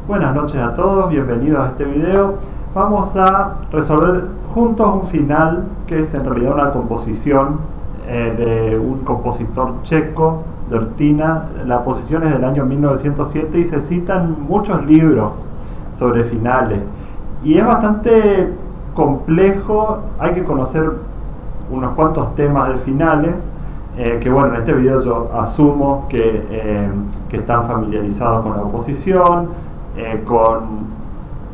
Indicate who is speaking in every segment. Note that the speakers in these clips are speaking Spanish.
Speaker 1: Buenas noches a todos, bienvenidos a este video. Vamos a resolver juntos un final que es en realidad una composición de un compositor checo, Dortina. La posición es del año 1907 y se citan muchos libros sobre finales. Y es bastante complejo, hay que conocer unos cuantos temas de finales. Que bueno, en este video yo asumo que están familiarizados con la oposición, con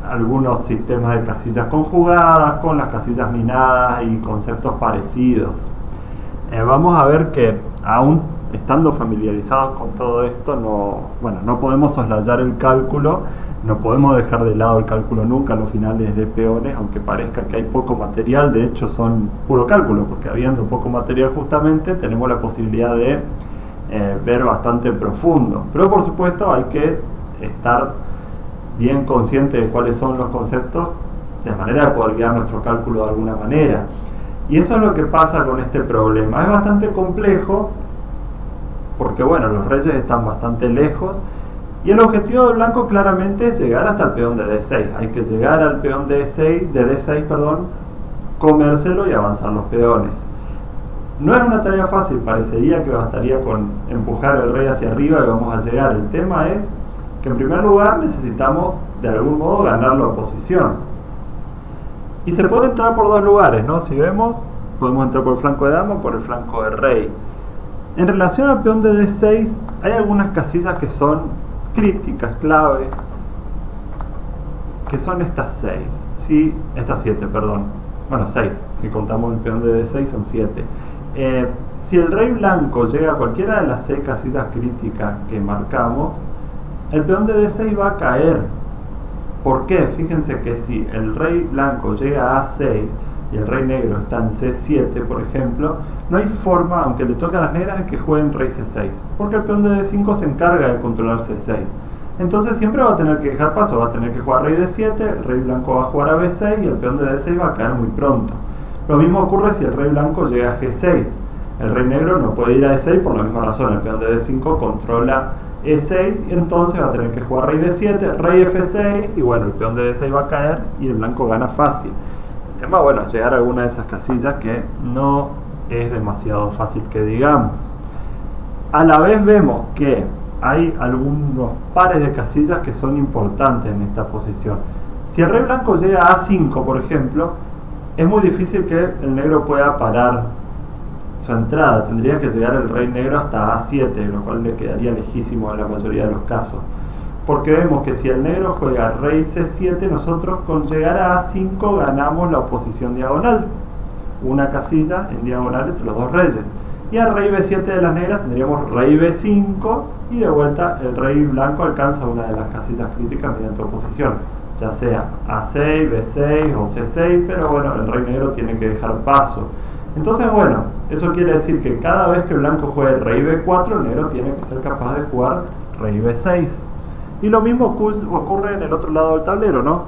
Speaker 1: algunos sistemas de casillas conjugadas, con las casillas minadas y conceptos parecidos. Vamos a ver que aún estando familiarizados con todo esto, no podemos soslayar el cálculo, no podemos dejar de lado el cálculo nunca, los finales de peones, aunque parezca que hay poco material. De hecho son puro cálculo, porque habiendo poco material justamente tenemos la posibilidad de ver bastante profundo. Pero por supuesto hay que estar bien consciente de cuáles son los conceptos, de manera de poder guiar nuestro cálculo de alguna manera. Y eso es lo que pasa con este problema. Es bastante complejo, porque bueno, los reyes están bastante lejos, y el objetivo del blanco claramente es llegar hasta el peón de D6. Hay que llegar al peón de D6, comérselo y avanzar los peones. No es una tarea fácil, parecería que bastaría con empujar el rey hacia arriba y vamos a llegar. El tema es que en primer lugar necesitamos de algún modo ganar la oposición. Y se puede entrar por dos lugares, ¿no? Si vemos, podemos entrar por el flanco de dama o por el flanco de rey. En relación al peón de D6, hay algunas casillas que son críticas, claves, que son estas 6, ¿sí? Estas 7, perdón. Bueno, 6, si contamos el peón de D6 son 7. Si el rey blanco llega a cualquiera de las 6 casillas críticas que marcamos, el peón de D6 va a caer. ¿Por qué? Fíjense que si el rey blanco llega a A6 y el rey negro está en C7, por ejemplo, no hay forma, aunque le toque a las negras, de que jueguen rey C6, porque el peón de D5 se encarga de controlar C6. Entonces siempre va a tener que dejar paso, va a tener que jugar rey D7, el rey blanco va a jugar a B6 y el peón de D6 va a caer muy pronto. Lo mismo ocurre si el rey blanco llega a G6. El rey negro no puede ir a E6 por la misma razón, el peón de D5 controla E6 y entonces va a tener que jugar rey D7, rey F6 y bueno, el peón de D6 va a caer y el blanco gana fácil. El tema, bueno, es llegar a alguna de esas casillas que no es demasiado fácil que digamos. A la vez vemos que hay algunos pares de casillas que son importantes en esta posición. Si el rey blanco llega a A5, por ejemplo, es muy difícil que el negro pueda parar su entrada. Tendría que llegar el rey negro hasta A7, lo cual le quedaría lejísimo en la mayoría de los casos. Porque vemos que si el negro juega rey C7, nosotros con llegar a A5 ganamos la oposición diagonal. Una casilla en diagonal entre los dos reyes. Y a rey B7 de las negras tendríamos rey B5 y de vuelta el rey blanco alcanza una de las casillas críticas mediante oposición. Ya sea A6, B6 o C6, pero bueno, el rey negro tiene que dejar paso. Entonces bueno, eso quiere decir que cada vez que el blanco juegue rey B4, el negro tiene que ser capaz de jugar rey B6. Y lo mismo ocurre en el otro lado del tablero, ¿no?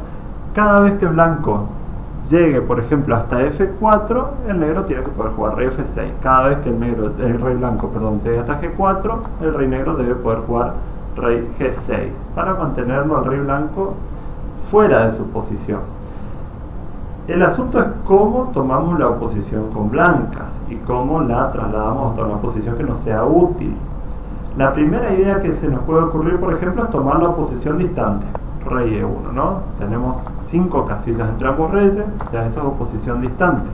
Speaker 1: Cada vez que el blanco llegue, por ejemplo, hasta F4, el negro tiene que poder jugar rey F6. Cada vez que el rey blanco llegue hasta G4, el rey negro debe poder jugar rey G6 para mantenerlo al rey blanco fuera de su posición. El asunto es cómo tomamos la oposición con blancas y cómo la trasladamos a una posición que nos sea útil. La primera idea que se nos puede ocurrir, por ejemplo, es tomar la oposición distante, rey E1, ¿no? Tenemos 5 casillas entre ambos reyes, o sea, eso es oposición distante.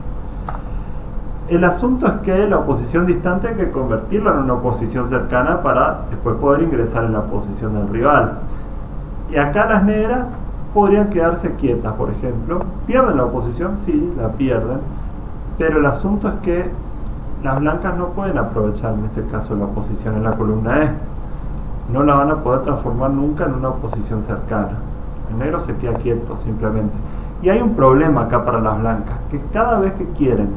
Speaker 1: El asunto es que la oposición distante hay que convertirla en una oposición cercana para después poder ingresar en la posición del rival. Y acá las negras podrían quedarse quietas, por ejemplo. ¿Pierden la oposición? Sí, la pierden. Pero el asunto es que las blancas no pueden aprovechar en este caso la oposición en la columna E. No la van a poder transformar nunca en una oposición cercana. El negro se queda quieto simplemente. Y hay un problema acá para las blancas, que cada vez que quieren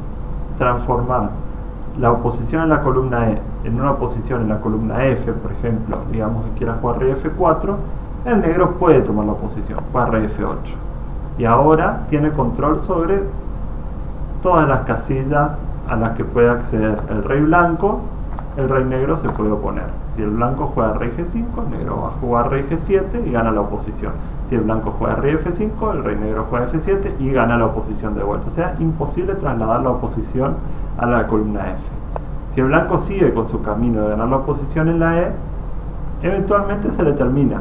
Speaker 1: transformar la oposición en la columna E en una oposición en la columna F, por ejemplo, digamos que quiera jugar rey F4, el negro puede tomar la oposición, juega rey F8. Y ahora tiene control sobre todas las casillas a las que puede acceder el rey blanco el rey negro se puede oponer. Si el blanco juega rey G5, el negro va a jugar rey G7 y gana la oposición. Si el blanco juega rey F5, el rey negro juega F7 y gana la oposición de vuelta. O sea, imposible trasladar la oposición a la columna F. Si el blanco sigue con su camino de ganar la oposición en la E, eventualmente se le termina,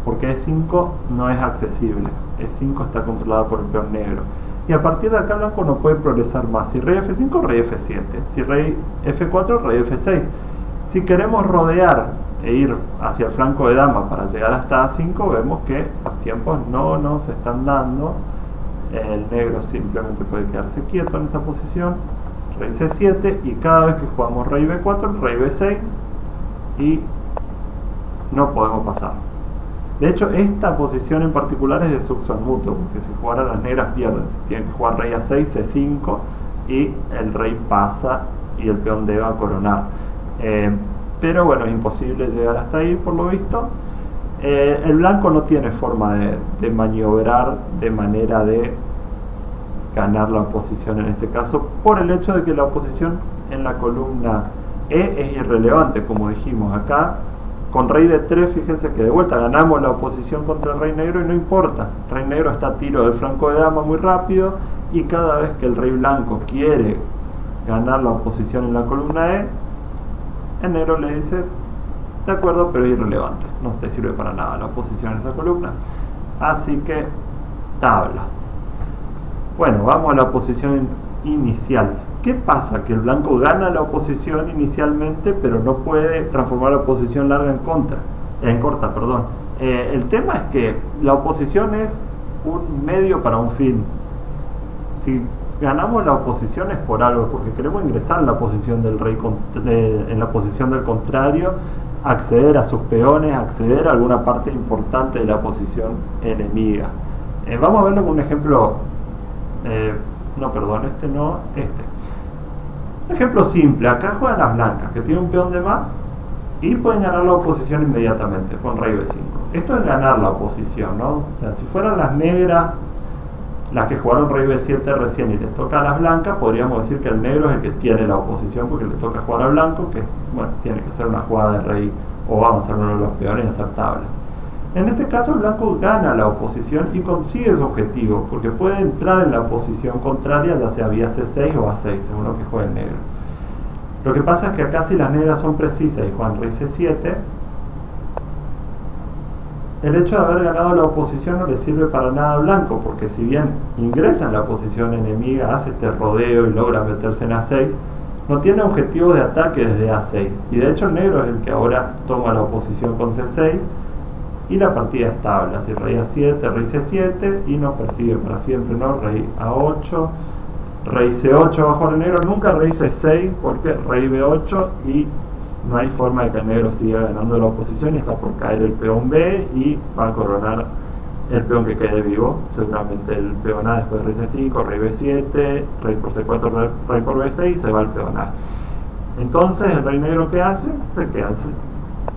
Speaker 1: porque E5 no es accesible. E5 está controlado por el peón negro. Y a partir de acá el blanco no puede progresar más. Si rey F5, rey F7. Si rey F4, rey F6. Si queremos rodear e ir hacia el flanco de dama para llegar hasta A5, vemos que los tiempos no nos están dando. El negro simplemente puede quedarse quieto en esta posición. Rey C7 y cada vez que jugamos rey B4, rey B6 y no podemos pasar. De hecho, esta posición en particular es de sucesión mutuo, porque si jugaran las negras pierden. Tienen que jugar rey A6, C5 y el rey pasa y el peón D va a coronar. Pero bueno, es imposible llegar hasta ahí por lo visto. El blanco no tiene forma de maniobrar de manera de ganar la oposición en este caso, por el hecho de que la oposición en la columna E es irrelevante, como dijimos acá. Con rey D3, fíjense que de vuelta ganamos la oposición contra el rey negro y no importa. El rey negro está a tiro del flanco de dama muy rápido y cada vez que el rey blanco quiere ganar la oposición en la columna E, el negro le dice, de acuerdo, pero es irrelevante, no te sirve para nada la oposición en esa columna. Así que, tablas. Bueno, vamos a la oposición inicial. ¿Qué pasa? Que el blanco gana la oposición inicialmente, pero no puede transformar la oposición larga en corta. El tema es que la oposición es un medio para un fin. Si ganamos la oposición es por algo, porque queremos ingresar en la posición del rey, en la posición del contrario, acceder a sus peones, acceder a alguna parte importante de la posición enemiga. Vamos a verlo con un ejemplo. Un ejemplo simple. Acá juegan las blancas, que tienen un peón de más y pueden ganar la oposición inmediatamente con rey B5. Esto es ganar la oposición, ¿no? O sea, si fueran las negras las que jugaron rey B7 recién y les toca a las blancas, podríamos decir que el negro es el que tiene la oposición porque le toca jugar al blanco, que bueno, tiene que hacer una jugada de rey o avanzar uno de los peones y hacer tablas. En este caso el blanco gana la oposición y consigue su objetivo, porque puede entrar en la posición contraria, ya sea vía C6 o A6, según lo que juegue el negro. Lo que pasa es que acá si las negras son precisas y juegan rey C7, el hecho de haber ganado la oposición no le sirve para nada al blanco, porque si bien ingresa en la posición enemiga, hace este rodeo y logra meterse en A6, no tiene objetivo de ataque desde A6. Y de hecho el negro es el que ahora toma la oposición con C6, y la partida es tabla, así rey A7, rey C7 y nos persigue para siempre, ¿no? Rey A8, rey C8 bajo el negro, nunca rey C6 porque rey B8 y no hay forma de que el negro siga ganando la oposición y está por caer el peón B y va a coronar el peón que quede vivo, seguramente el peón A después de rey C5, rey B7, rey por C4, rey por B6 y se va el peón A. Entonces el rey negro ¿qué hace? Se queda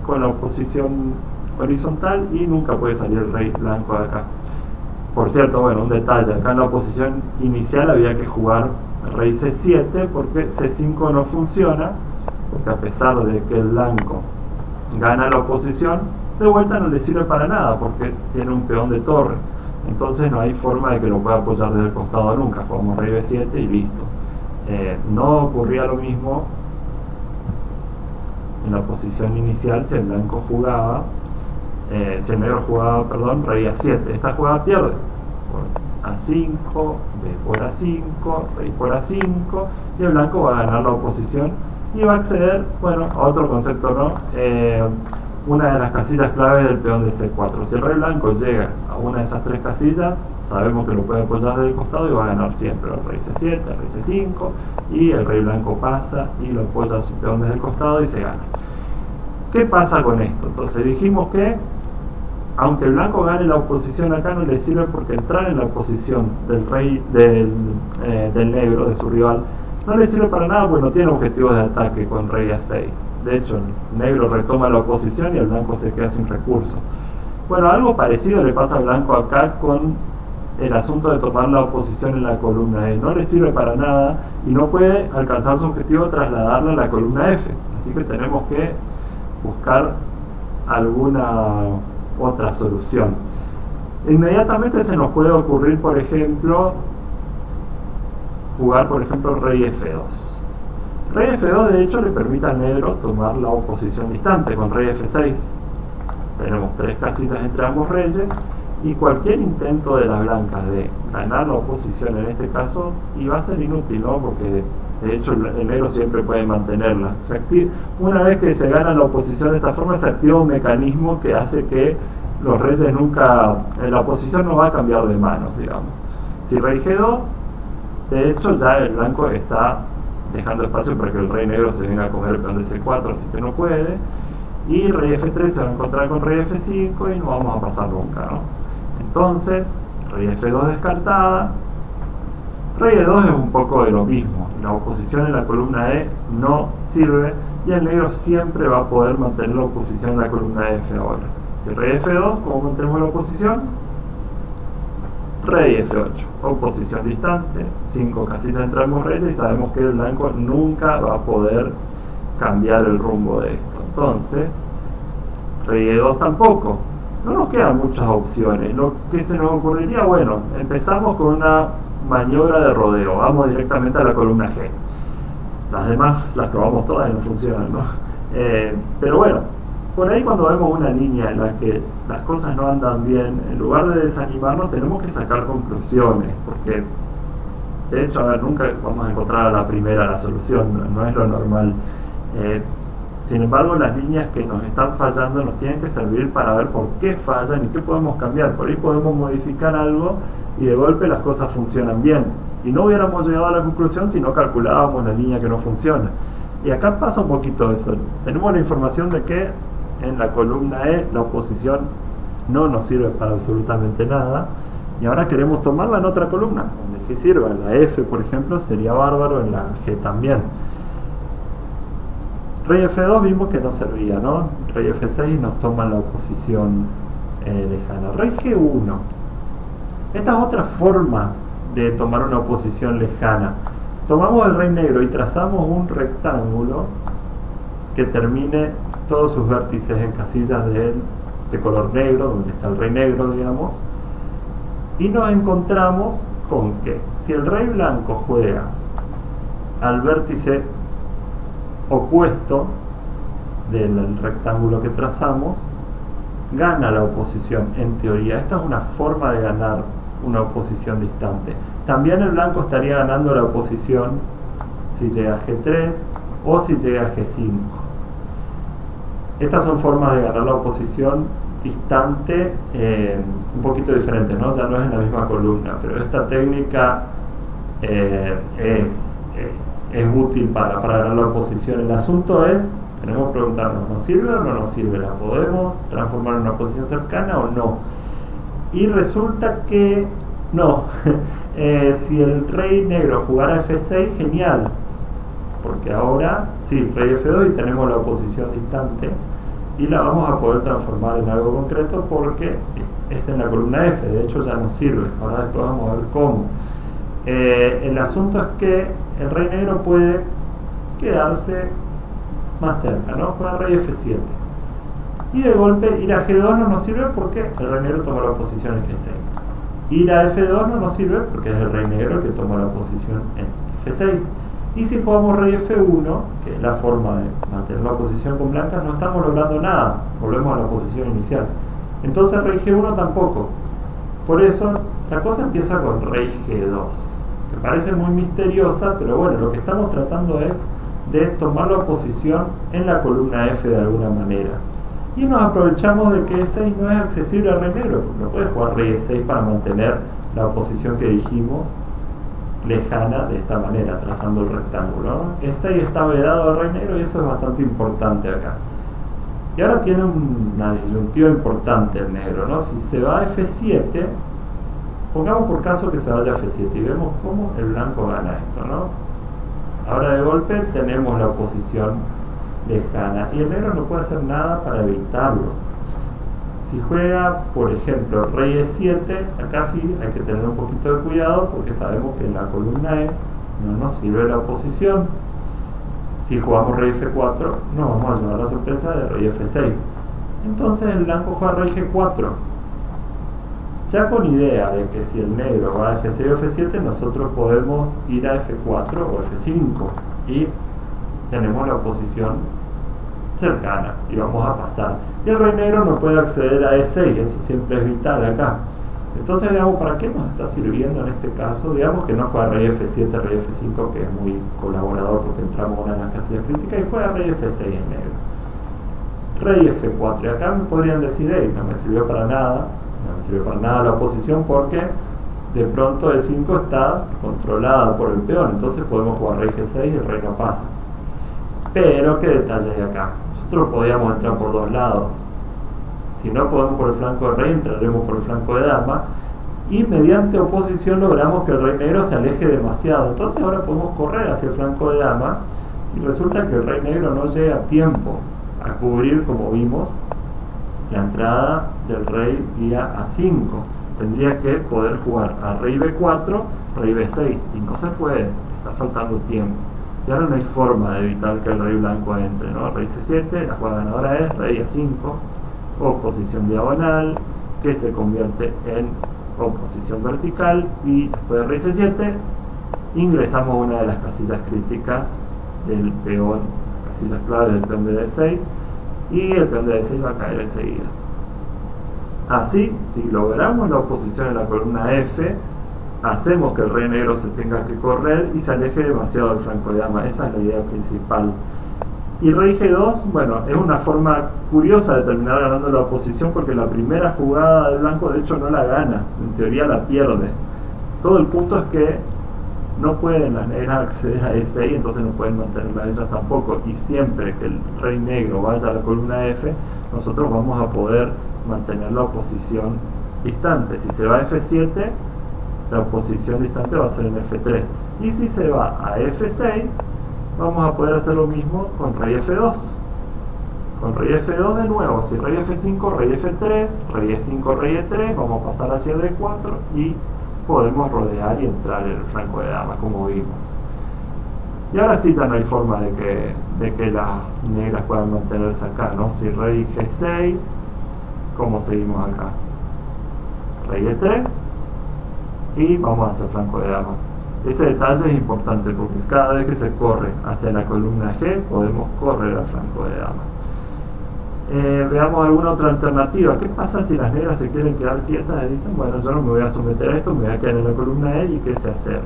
Speaker 1: con la oposición horizontal y nunca puede salir el rey blanco de acá. Por cierto, bueno, un detalle, acá en la oposición inicial había que jugar rey C7 porque C5 no funciona, porque a pesar de que el blanco gana la oposición, de vuelta no le sirve para nada porque tiene un peón de torre, entonces no hay forma de que lo pueda apoyar desde el costado nunca. Jugamos rey B7 y listo. No ocurría lo mismo en la posición inicial si el blanco jugaba si el negro jugaba, rey A7. Esta jugada pierde por A5, B por A5, rey por A5 y el blanco va a ganar la oposición y va a acceder, bueno, a otro concepto, ¿no? Una de las casillas claves del peón de C4. Si el rey blanco llega a una de esas tres casillas, sabemos que lo puede apoyar desde el costado y va a ganar siempre el rey C7, rey C5 y el rey blanco pasa y lo apoya a su peón desde el costado y se gana. ¿Qué pasa con esto? Entonces dijimos que aunque el blanco gane la oposición acá no le sirve porque entrar en la oposición del rey del negro, de su rival, no le sirve para nada porque no tiene objetivos de ataque con rey A6. De hecho el negro retoma la oposición y el blanco se queda sin recursos. Bueno, algo parecido le pasa al blanco acá con el asunto de tomar la oposición en la columna E. No le sirve para nada y no puede alcanzar su objetivo de trasladarla a la columna F. Así que tenemos que buscar alguna otra solución. Inmediatamente se nos puede ocurrir, por ejemplo, jugar, por ejemplo, rey F2. Rey F2 de hecho le permite al negro tomar la oposición distante con rey F6. Tenemos 3 casillas entre ambos reyes y cualquier intento de las blancas de ganar la oposición en este caso iba a ser inútil, ¿no? Porque de hecho el negro siempre puede mantenerla. Una vez que se gana la oposición de esta forma se activa un mecanismo que hace que los reyes nunca, la oposición no va a cambiar de manos, digamos. Si rey G2, de hecho ya el blanco está dejando espacio para que el rey negro se venga a comer el peón de C4, así que no puede. Y rey F3 se va a encontrar con rey F5 y no vamos a pasar nunca, ¿no? Entonces, rey F2 descartada. Rey E2 es un poco de lo mismo. La oposición en la columna E no sirve y el negro siempre va a poder mantener la oposición en la columna F ahora. Si rey F2, ¿cómo mantenemos la oposición? Rey F8, oposición distante, 5 casillas entre ambos reyes y sabemos que el blanco nunca va a poder cambiar el rumbo de esto. Entonces, rey E2 tampoco. No nos quedan muchas opciones. Lo que se nos ocurriría, bueno, empezamos con una maniobra de rodeo, vamos directamente a la columna G. Las demás las probamos todas y no funcionan, ¿no? Pero bueno, por ahí cuando vemos una línea en la que las cosas no andan bien, en lugar de desanimarnos tenemos que sacar conclusiones, porque de hecho, a ver, nunca vamos a encontrar a la primera la solución, no es lo normal. Sin embargo, las líneas que nos están fallando nos tienen que servir para ver por qué fallan y qué podemos cambiar. Por ahí podemos modificar algo y de golpe las cosas funcionan bien. Y no hubiéramos llegado a la conclusión si no calculábamos la línea que no funciona. Y acá pasa un poquito eso. Tenemos la información de que en la columna E la oposición no nos sirve para absolutamente nada. Y ahora queremos tomarla en otra columna, donde sí sirva. En la F, por ejemplo, sería bárbaro, en la G también. Rey F2 vimos que no servía, ¿no? Rey F6 nos toman la oposición lejana. Rey G1. Esta es otra forma de tomar una oposición lejana. Tomamos el rey negro y trazamos un rectángulo que termine todos sus vértices en casillas de color negro, donde está el rey negro, digamos. Y nos encontramos con que si el rey blanco juega al vértice opuesto del rectángulo que trazamos, gana la oposición en teoría. Esta es una forma de ganar una oposición distante. También el blanco estaría ganando la oposición si llega a G3 o si llega a G5. Estas son formas de ganar la oposición distante un poquito diferentes, ¿no? Ya no es en la misma columna, pero esta técnica es útil para ganar la oposición. El asunto es, tenemos que preguntarnos, ¿nos sirve o no nos sirve? ¿La podemos transformar en una posición cercana o no? Y resulta que no. Si el rey negro jugara F6, genial, porque ahora sí, rey F2 y tenemos la oposición distante y la vamos a poder transformar en algo concreto porque es en la columna F. De hecho ya nos sirve, ahora después vamos a ver cómo. El asunto es que el rey negro puede quedarse más cerca, ¿no? Juega rey F7 y de golpe ir a G2 no nos sirve porque el rey negro toma la posición en G6. Ir a F2 no nos sirve porque es el rey negro el que toma la posición en F6. Y si jugamos rey F1, que es la forma de mantener la posición con blancas, no estamos logrando nada, volvemos a la posición inicial. Entonces rey G1 tampoco. Por eso la cosa empieza con rey G2, que parece muy misteriosa, pero bueno, lo que estamos tratando es de tomar la oposición en la columna F de alguna manera. Y nos aprovechamos de que E6 no es accesible al rey negro, no puede jugar rey E6 para mantener la oposición que dijimos lejana de esta manera, trazando el rectángulo, ¿no? E6 está vedado al rey negro y eso es bastante importante acá. Y ahora tiene una disyuntiva importante el negro, ¿no? Si se va a F7, pongamos por caso que se vaya a F7 y vemos cómo el blanco gana esto, ¿no? Ahora de golpe tenemos la oposición lejana y el negro no puede hacer nada para evitarlo. Si juega, por ejemplo, rey E7, acá sí hay que tener un poquito de cuidado porque sabemos que en la columna E no nos sirve la oposición. Si jugamos rey F4, nos vamos a llevar la sorpresa de rey F6. Entonces el blanco juega rey G4. Ya con idea de que si el negro va a F6 o F7, nosotros podemos ir a F4 o F5 y tenemos la oposición cercana y vamos a pasar. Y el rey negro no puede acceder a E6, eso siempre es vital acá. Entonces veamos para qué nos está sirviendo en este caso. Digamos que no juega rey F7, rey F5, que es muy colaborador porque entramos en una de las casillas críticas, y juega rey F6 en negro. Rey F4, y acá me podrían decir, hey, no me sirvió para nada, no me sirvió para nada la oposición porque de pronto E5 está controlada por el peón, entonces podemos jugar rey G6 y el rey no pasa. Pero qué detalle hay acá, nosotros podíamos entrar por dos lados. Si no podemos por el flanco de rey, entraremos por el flanco de dama y mediante oposición logramos que el rey negro se aleje demasiado. Entonces ahora podemos correr hacia el flanco de dama y resulta que el rey negro no llega a tiempo a cubrir, como vimos, la entrada del rey vía A5. Tendría que poder jugar a rey B4, rey B6 y no se puede, está faltando tiempo. Y ahora no hay forma de evitar que el rey blanco entre, ¿no? Rey C7, la jugada ganadora es rey A5, oposición diagonal, que se convierte en oposición vertical, y después de rey C7 ingresamos una de las casillas críticas del peón, casillas claves del peón de D6, y el peón de D6 va a caer enseguida. Así, si logramos la oposición en la columna F, hacemos que el rey negro se tenga que correr y se aleje demasiado del flanco de dama. Esa es la idea principal. Y rey G2, bueno, es una forma curiosa de terminar ganando la oposición porque la primera jugada del blanco de hecho no la gana, en teoría la pierde. Todo el punto es que no pueden las negras acceder a E6, entonces no pueden mantenerla ellas tampoco, y siempre que el rey negro vaya a la columna F, nosotros vamos a poder mantener la oposición distante. Si se va a F7, la oposición distante va a ser en F3, y si se va a F6, vamos a poder hacer lo mismo con rey F2. Con rey F2 de nuevo, si rey F5, rey F3, rey E5, rey E3, vamos a pasar hacia D4 y podemos rodear y entrar en el flanco de dama, como vimos. Y ahora sí ya no hay forma de que las negras puedan mantenerse acá, ¿no? Si rey G6, ¿cómo seguimos acá? Rey E3 y vamos hacia el flanco de dama. Ese detalle es importante porque cada vez que se corre hacia la columna G, podemos correr al flanco de dama. Veamos alguna otra alternativa. ¿Qué pasa si las negras se quieren quedar quietas y dicen, bueno, yo no me voy a someter a esto, me voy a quedar en la columna E y que se acerque?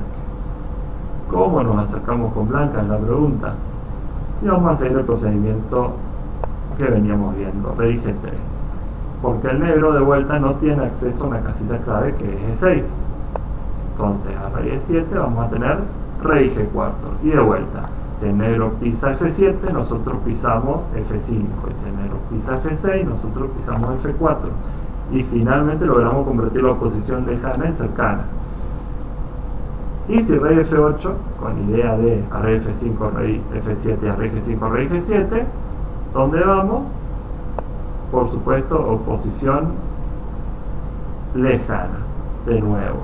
Speaker 1: ¿Cómo nos acercamos con blanca? Es la pregunta. Y vamos a seguir el procedimiento que veníamos viendo, rey G3. Porque el negro de vuelta no tiene acceso a una casilla clave que es E6. Entonces a rey E7 vamos a tener rey G4 y de vuelta. Si el negro pisa F7, nosotros pisamos F5, y si el negro pisa F6, nosotros pisamos F4, y finalmente logramos convertir la oposición lejana en cercana. Y si rey F8, con idea de a rey F5, rey F7, a rey G5, rey G7, ¿dónde vamos? Por supuesto, oposición lejana, de nuevo.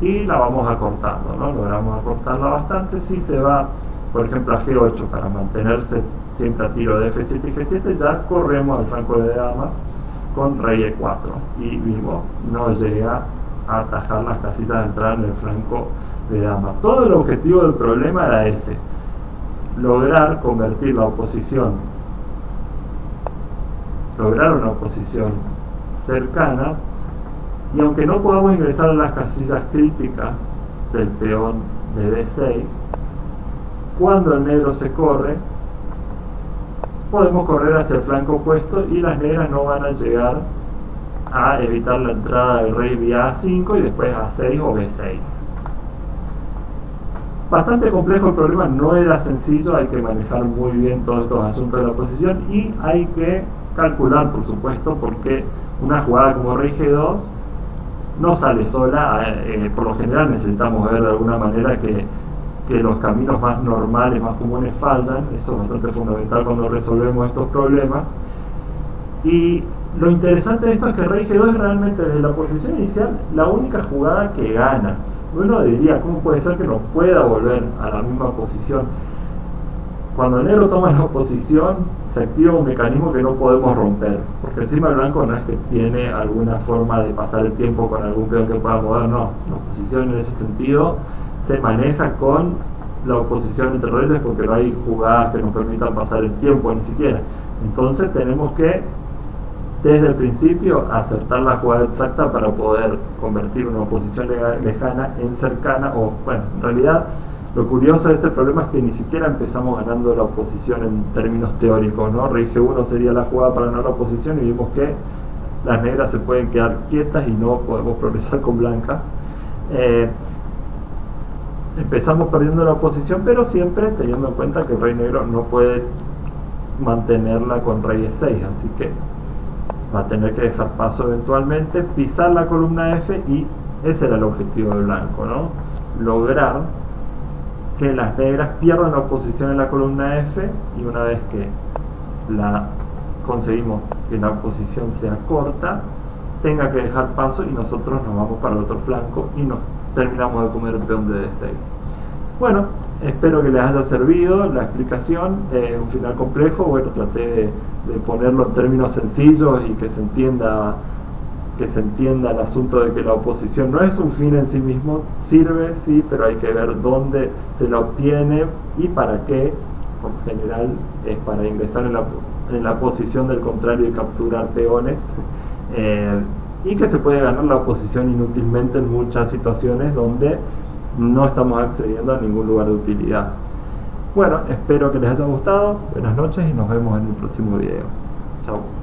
Speaker 1: Y la vamos acortando, ¿no? Logramos acortarla bastante. Si se va, por ejemplo, a G8 para mantenerse siempre a tiro de F7 y G7, ya corremos al flanco de dama con rey E4 y vimos, no llega a atajar las casillas de entrada en el flanco de dama. Todo el objetivo del problema era ese: lograr convertir la oposición, lograr una oposición cercana, y aunque no podamos ingresar a las casillas críticas del peón de D6, cuando el negro se corre, podemos correr hacia el flanco opuesto y las negras no van a llegar a evitar la entrada del rey vía A5 y después A6 o B6. Bastante complejo el problema, no era sencillo, hay que manejar muy bien todos estos asuntos de la oposición y hay que calcular, por supuesto, porque una jugada como rey G2 no sale sola. Por lo general necesitamos ver de alguna manera que los caminos más normales, más comunes fallan. Eso es bastante fundamental cuando resolvemos estos problemas, y Lo interesante de esto es que rey G2 es realmente desde la posición inicial la única jugada que gana. Uno diría, ¿cómo puede ser que no pueda volver a la misma posición? Cuando el negro toma la posición, se activa un mecanismo que no podemos romper, porque encima el blanco no es que tiene alguna forma de pasar el tiempo con algún peón que pueda mover, no. La oposición en ese sentido se maneja con la oposición entre reyes, porque no hay jugadas que nos permitan pasar el tiempo ni siquiera. Entonces tenemos que desde el principio acertar la jugada exacta para poder convertir una oposición lejana en cercana, o bueno, en realidad lo curioso de este problema es que ni siquiera empezamos ganando la oposición en términos teóricos, ¿no? Rey G1 sería la jugada para ganar la oposición y vimos que las negras se pueden quedar quietas y no podemos progresar con blancas. Empezamos perdiendo la oposición, pero siempre teniendo en cuenta que el rey negro no puede mantenerla con rey E6, así que va a tener que dejar paso eventualmente, pisar la columna F, y ese era el objetivo del blanco, ¿no? Lograr que las negras pierdan la oposición en la columna F, y una vez que conseguimos que la oposición sea corta, tenga que dejar paso y nosotros nos vamos para el otro flanco y nos terminamos de comer el peón de D6. Bueno, espero que les haya servido la explicación, un final complejo, bueno, traté de ponerlo en términos sencillos y que se entienda el asunto de que la oposición no es un fin en sí mismo, sirve, sí, pero hay que ver dónde se la obtiene y para qué. Por general es para ingresar en la posición del contrario y capturar peones, y que se puede ganar la oposición inútilmente en muchas situaciones donde no estamos accediendo a ningún lugar de utilidad. Bueno, espero que les haya gustado, buenas noches y nos vemos en el próximo video. Chao.